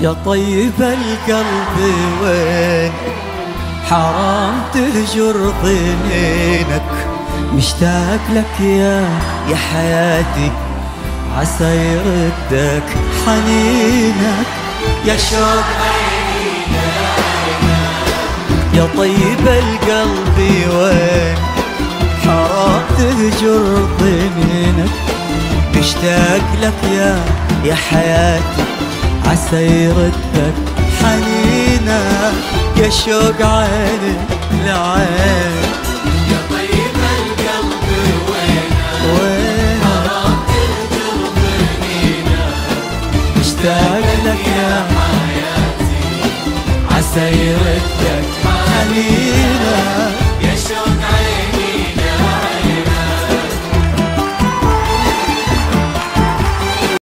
يا طيب القلب وين حرام تهجر ضنينك، مشتاق لك يا حياتي عسى يردك حنينك يا شوق عيني. يا طيب القلب وين حرام تهجر ضنينك، مشتاق لك يا حياتي عسى يردك حنينك يا شوق عيني لعين. يا طيب القلب وين حرام تهجر ضنينك، مشتاق لك يا حياتي عسى يردك حنينك يا شوق عيني.